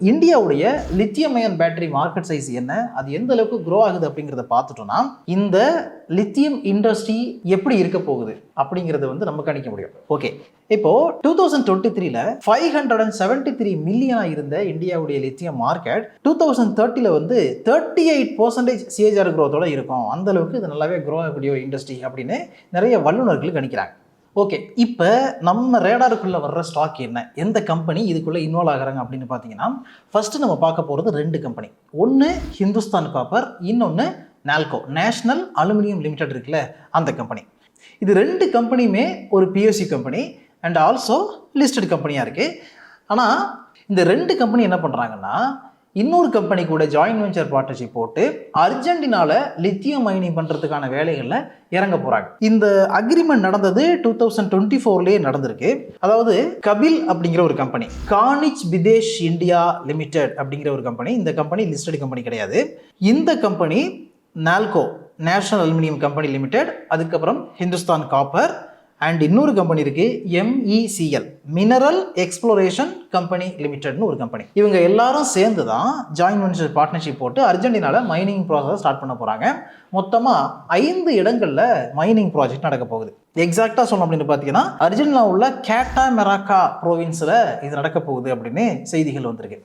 இந்தியாவுடைய lithium ion battery market size என்ன, அது எந்த அளவுக்கு க்ரோ ஆகுது அப்படிங்கிறத பார்த்துட்டோம்னா இந்த லித்தியம் இண்டஸ்ட்ரி எப்படி இருக்க போகுது அப்படிங்கிறத நம்ம கணிக்க முடியும். ஓகே, இப்போ 2023ல 573 மில்லியனா இருந்த இந்தியாவுடைய லித்தியம் மார்க்கெட் 2030ல 38% CAGR growth இருக்கும். அந்த அளவுக்கு இது நல்லாவே க்ரோ ஆகக்கூடிய ஒரு இண்டஸ்ட்ரி அப்படின்னு நிறைய வல்லுநர்கள் கணிக்கிறாங்க. ஓகே, இப்போ நம்ம ரேடாருக்குள்ளே வர்ற ஸ்டாக் என்ன, எந்த கம்பெனி இதுக்குள்ளே இன்வால்வ் ஆகிறாங்க அப்படின்னு பார்த்தீங்கன்னா, ஃபஸ்ட்டு நம்ம பார்க்க போகிறது 2 கம்பெனி. ஒன்று ஹிந்துஸ்தான் காப்பர், இன்னொன்று நால்கோ, நேஷ்னல் அலுமினியம் லிமிடெட் இருக்குல்ல, அந்த கம்பெனி. இது 2 கம்பெனியுமே ஒரு PSU company and also listed கம்பெனியாக இருக்குது. ஆனால் இந்த 2 கம்பெனி என்ன பண்ணுறாங்கன்னா, இன்னொரு கம்பெனி கூட ஜாயின்ட் வெஞ்சர் பார்ட்னர்ஷிப் போட்டு அர்ஜென்டினாவில் லித்தியம் மைனிங் பண்ணுறதுக்கான வேலைகளில் இறங்க போகிறாங்க. இந்த அக்ரிமெண்ட் நடந்தது 2024லேயே நடந்திருக்கு. அதாவது கபில் அப்படிங்கிற ஒரு company, Khanij Bidesh India limited அப்படிங்கிற ஒரு கம்பெனி, இந்த கம்பெனி லிஸ்டட் கம்பெனி கிடையாது. இந்த company NALCO, national aluminium company limited, அதுக்கப்புறம் ஹிந்துஸ்தான் காப்பர் அண்ட் இன்னொரு கம்பெனி இருக்கு MECL, மினரல் எக்ஸ்ப்ளோரேஷன் கம்பெனி லிமிடெட்னு ஒரு கம்பெனி. இவங்க எல்லாரும் சேர்ந்து தான் ஜாயின்ட் வெஞ்சர் பார்ட்னர்ஷிப் போட்டு அர்ஜென்டினாவில் மைனிங் ப்ராசஸ் ஸ்டார்ட் பண்ண போகிறாங்க. மொத்தமாக 5 இடங்களில் மைனிங் ப்ராஜெக்ட் நடக்க போகுது. எக்ஸாக்டாக சொல்லணும் அப்படின்னு பார்த்தீங்கன்னா, அர்ஜென்டினா உள்ள கேட்டாமெராக்கா ப்ரோவின்ஸில் இது நடக்க போகுது அப்படின்னு செய்திகள் வந்திருக்கு.